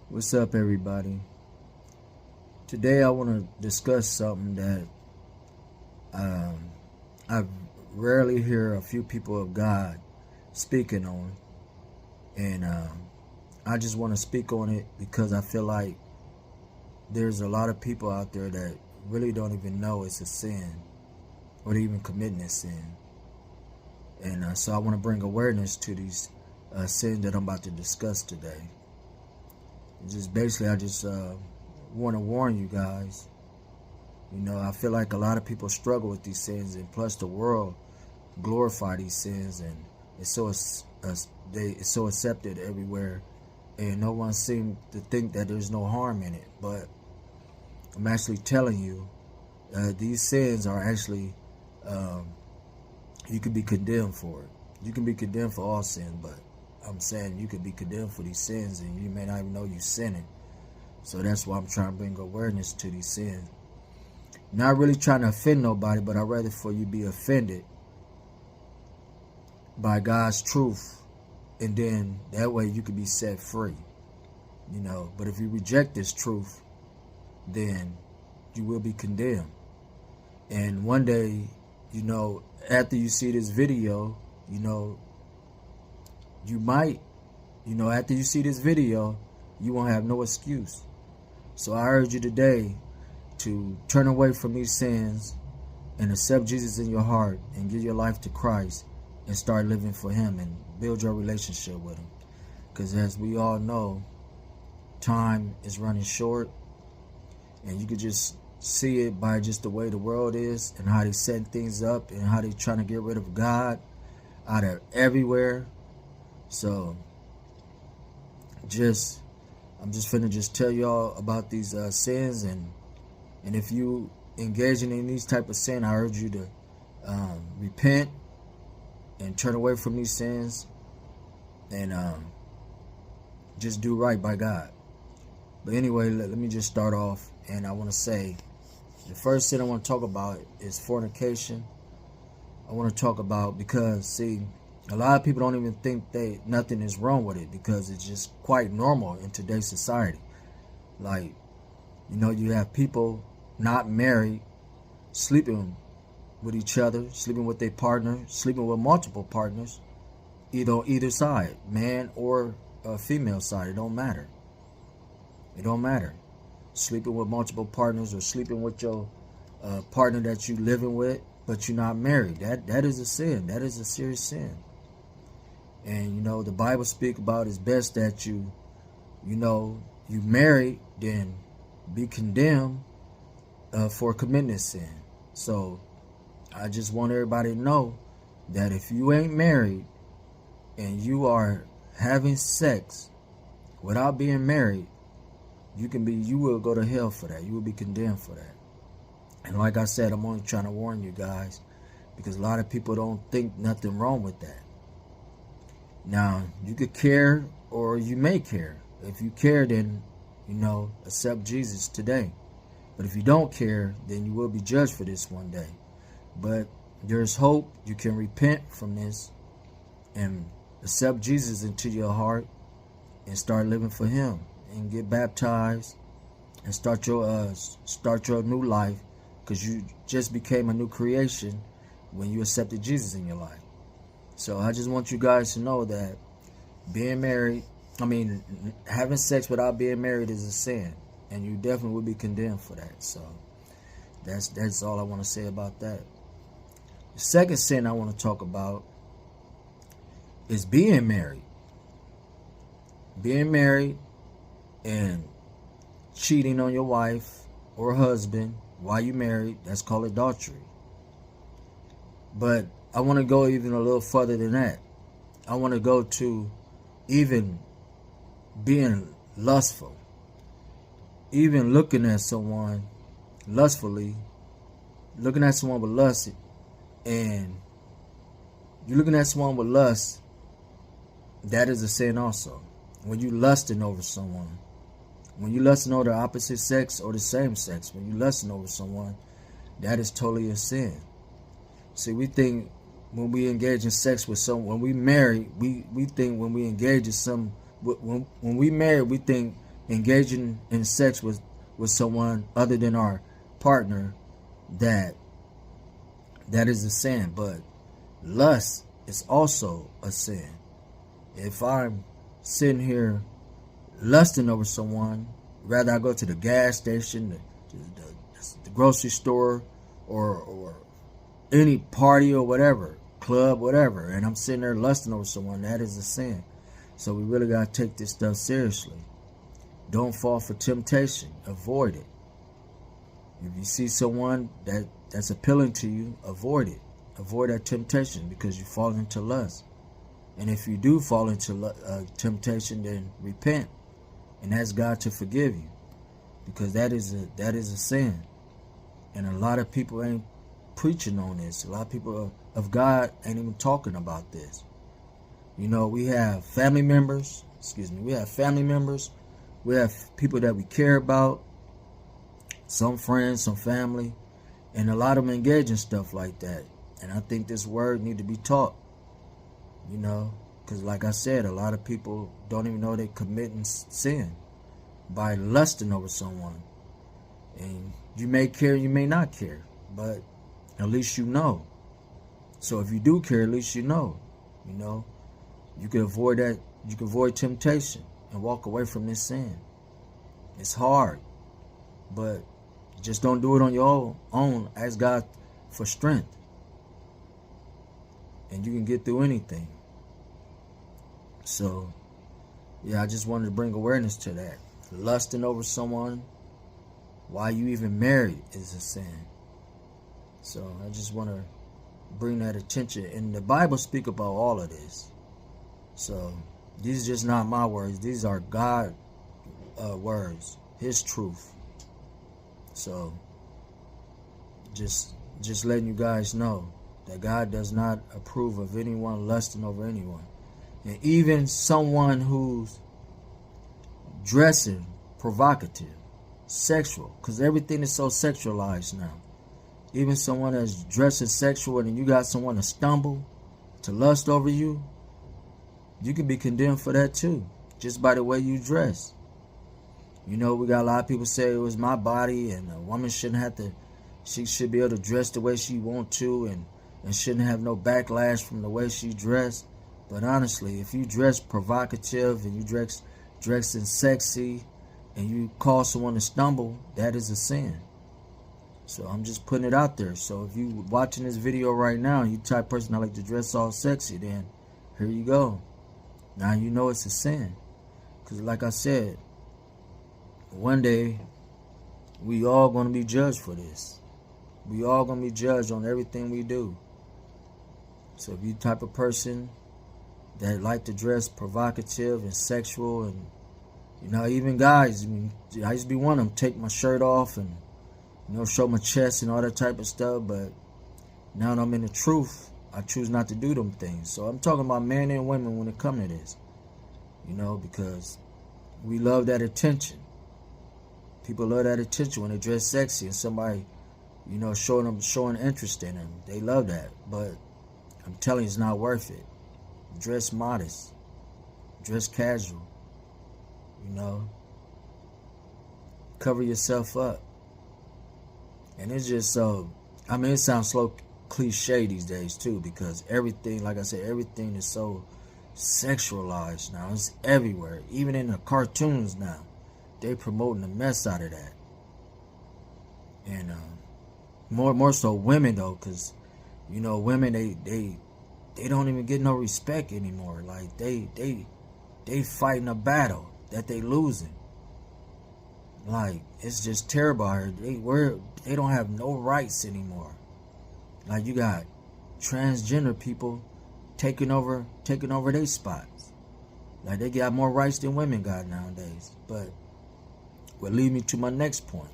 What's up, everybody? Today, I want to discuss something that um, I rarely hear a few people of God speaking on, and I just want to speak on it because I feel like there's a lot of people out there that really don't even know it's a sin or they even committing a sin, and so I want to bring awareness to these sins that I'm about to discuss today. Just basically, I just want to warn you guys. I feel like a lot of people struggle with these sins, and plus the world glorify these sins, and it's so it's so accepted everywhere, and no one seems to think that there's no harm in it. But I'm actually telling you, these sins are actually you could be condemned for it. You can be condemned for all sin, but I'm saying you could be condemned for these sins, and you may not even know you're sinning. So that's why I'm trying to bring awareness to these sins. Not really trying to offend nobody, but I'd rather for you be offended by God's truth, and then that way you could be set free. But if you reject this truth, then you will be condemned. And one day, after you see this video, you might, after you see this video, you won't have no excuse. So I urge you today to turn away from these sins and accept Jesus in your heart and give your life to Christ and start living for Him and build your relationship with Him. Because as we all know, time is running short, and you could just see it by just the way the world is and how they setting things up and how they trying to get rid of God out of everywhere. So I'm just finna just tell y'all about these sins, and if you engaging in these type of sin, I urge you to repent and turn away from these sins and just do right by God. But anyway, let me just start off, and I want to say the first sin I want to talk about is fornication. I want to talk about, because see, a lot of people don't even think nothing is wrong with it, because it's just quite normal in today's society. Like, you have people not married sleeping with each other, sleeping with their partner, sleeping with multiple partners, either on either side, man or female side. It don't matter. It don't matter. Sleeping with multiple partners, or sleeping with your partner that you living with, but you're not married. That is a sin. That is a serious sin. And the Bible speak about it's best that you married than be condemned for committing this sin. So I just want everybody to know that if you ain't married and you are having sex without being married, you will go to hell for that. You will be condemned for that. And like I said, I'm only trying to warn you guys, because a lot of people don't think nothing wrong with that. Now, you could care, or you may care. If you care, then, accept Jesus today. But if you don't care, then you will be judged for this one day. But there's hope. You can repent from this and accept Jesus into your heart and start living for Him, and get baptized and start your new life, because you just became a new creation when you accepted Jesus in your life. So I just want you guys to know that having sex without being married is a sin, and you definitely will be condemned for that. So that's all I want to say about that. The second sin I want to talk about is being married. Being married and cheating on your wife or husband while you married, that's called adultery. But I want to go even a little further than that. I want to go to even being lustful. Even looking at someone lustfully, looking at someone with lust, and you're looking at someone with lust, that is a sin also. When you lusting over someone, when you lusting over the opposite sex or the same sex, when you lusting over someone, that is totally a sin. See, we think when we engage in sex with someone, when we marry, we think when we engage in when we marry, we think engaging in sex with someone other than our partner, that is a sin. But lust is also a sin. If I'm sitting here lusting over someone, rather I go to the gas station, the grocery store, or any party or whatever, club, whatever, and I'm sitting there lusting over someone, that is a sin. So we really got to take this stuff seriously. Don't fall for temptation. Avoid it. If you see someone that's appealing to you, avoid it. Avoid that temptation, because you fall into lust. And if you do fall into temptation, then repent and ask God to forgive you, because that is a sin. And a lot of people ain't preaching on this. A lot of people of God ain't even talking about this. You know, we have family members. We have family members. We have people that we care about. Some friends, some family, and a lot of them engage in stuff like that. And I think this word need to be taught. You know, because like I said, a lot of people don't even know they're committing sin by lusting over someone. And you may care, you may not care, but at least you know. So if you do care, at least you know. You know, you can avoid that. You can avoid temptation and walk away from this sin. It's hard, but just don't do it on your own. Ask God for strength, and you can get through anything. So, yeah, I just wanted to bring awareness to that. Lusting over someone while you even married is a sin. So I just want to bring that attention. And the Bible speak about all of this. So these are just not my words. These are God words, His truth. So just letting you guys know that God does not approve of anyone lusting over anyone. And even someone who's dressing provocative, sexual, because everything is so sexualized now. Even someone that's dressing sexual and you got someone to stumble, to lust over you, you can be condemned for that too, just by the way you dress. You know, we got a lot of people say it was my body and a woman shouldn't have to, she should be able to dress the way she want to and shouldn't have no backlash from the way she dressed. But honestly, if you dress provocative and you dressing sexy and you cause someone to stumble, that is a sin. So I'm just putting it out there. So if you watching this video right now, you type of person I like to dress all sexy, then here you go. Now you know it's a sin. Because like I said, one day we all going to be judged for this. We all going to be judged on everything we do. So if you type of person that like to dress provocative and sexual, and you know, even guys, I mean, I used to be one of them, take my shirt off and, you know, show my chest and all that type of stuff, but now that I'm in the truth, I choose not to do them things. So I'm talking about men and women when it comes to this, you know, because we love that attention. People love that attention when they dress sexy and somebody, you know, showing interest in them. They love that, but I'm telling you, it's not worth it. Dress modest, dress casual, you know, cover yourself up. And it's just so, I mean, it sounds so cliche these days too, because everything, like I said, everything is so sexualized now. It's everywhere. Even in the cartoons now, they promoting the mess out of that. And more so women though, because, you know, women, they don't even get no respect anymore. Like they fighting a battle that they losing. Like, it's just terrible. They don't have no rights anymore. Like, you got transgender people taking over their spots. Like, they got more rights than women got nowadays. But will lead me to my next point.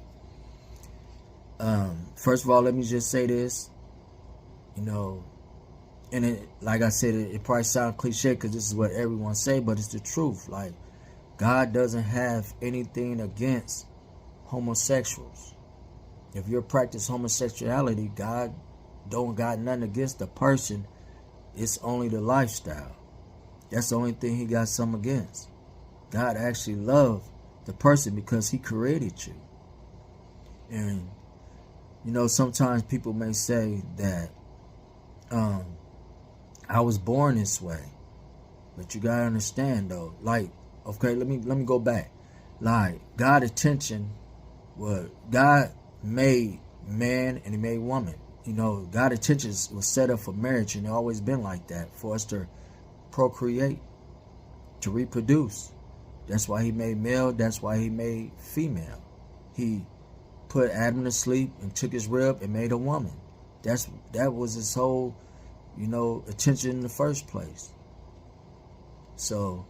First of all, let me just say this. You know, and it, like I said, it probably sounds cliche because this is what everyone say, but it's the truth. Like, God doesn't have anything against homosexuals. If you practice homosexuality, God don't got nothing against the person. It's only the lifestyle. That's the only thing He got something against. God actually loves the person because he created you. And sometimes people may say that I was born this way, but you gotta understand though. Like, okay, let me go back. Like, God's intention was God made man and he made woman. God's intention was set up for marriage, and it always been like that, for us to procreate, to reproduce. That's why he made male. That's why he made female. He put Adam to sleep and took his rib and made a woman. That was his whole, intention in the first place. So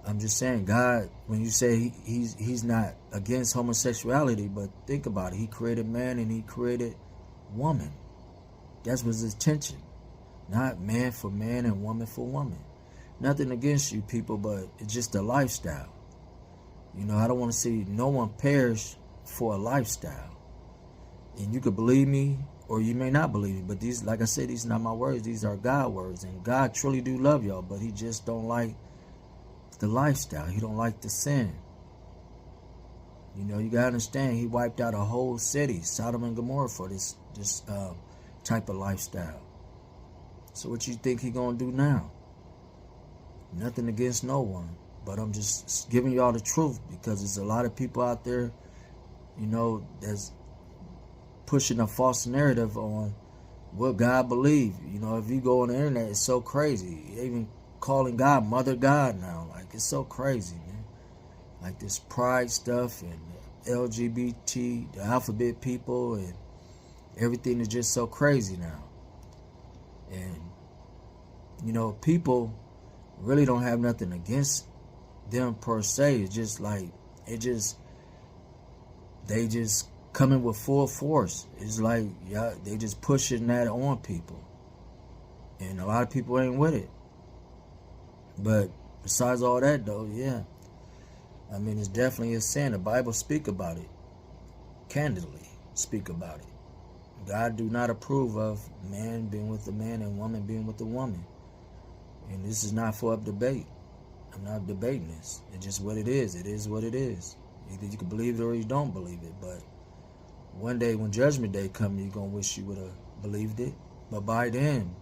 I'm just saying, God, when you say he's not against homosexuality, but think about it. He created man and he created woman. That was his intention. Not man for man and woman for woman. Nothing against you people, but it's just a lifestyle. I don't want to see no one perish for a lifestyle. And you could believe me or you may not believe me, but these, like I said, these are not my words. These are God words. And God truly do love y'all, but he just don't like the lifestyle. He don't like the sin. You gotta understand, he wiped out a whole city, Sodom and Gomorrah, for this type of lifestyle. So what you think he gonna do now? Nothing against no one, but I'm just giving y'all the truth, because there's a lot of people out there, that's pushing a false narrative on what God believes. If you go on the internet, it's so crazy. Even calling God Mother God now, like, it's so crazy, man. Like this pride stuff and LGBT, the alphabet people, and everything is just so crazy now. And people really don't have nothing against them per se. It's just like, they just coming with full force. It's like, yeah, they just pushing that on people, and a lot of people ain't with it. But besides all that though, yeah, I mean, it's definitely a sin. The Bible speak about it, candidly speak about it. God do not approve of man being with a man and woman being with a woman. And this is not for up debate. I'm not debating this. It's just what it is. It is what it is. Either you can believe it or you don't believe it. But one day when Judgment Day comes, you're going to wish you would have believed it. But by then,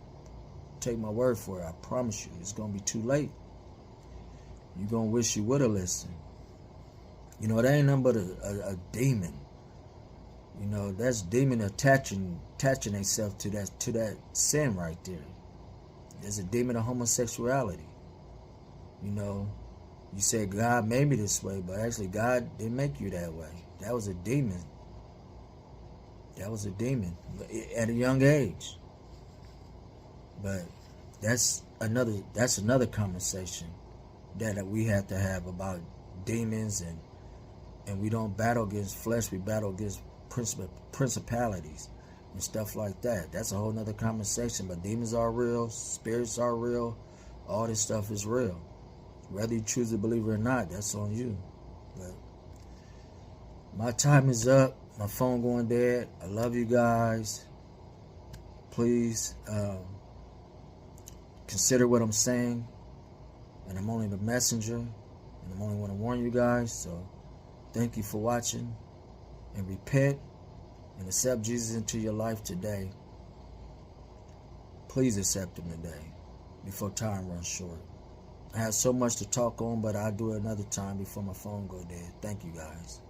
take my word for it. I promise you, it's going to be too late. You're going to wish you would have listened. It ain't nothing but a demon. That's demon attaching themselves to that sin right there. There's a demon of homosexuality. You said God made me this way, but actually God didn't make you that way. That was a demon. That was a demon at a young age. But that's another conversation that we have to have about demons, and we don't battle against flesh, we battle against principalities and stuff like that. That's a whole nother conversation. But demons are real, spirits are real, all this stuff is real. Whether you choose to believe it or not, that's on you. But my time is up. My phone going dead. I love you guys. Please consider what I'm saying. And I'm only the messenger. And I'm only want to warn you guys. So thank you for watching. And repent and accept Jesus into your life today. Please accept him today before time runs short. I have so much to talk on, but I'll do it another time before my phone go dead. Thank you guys.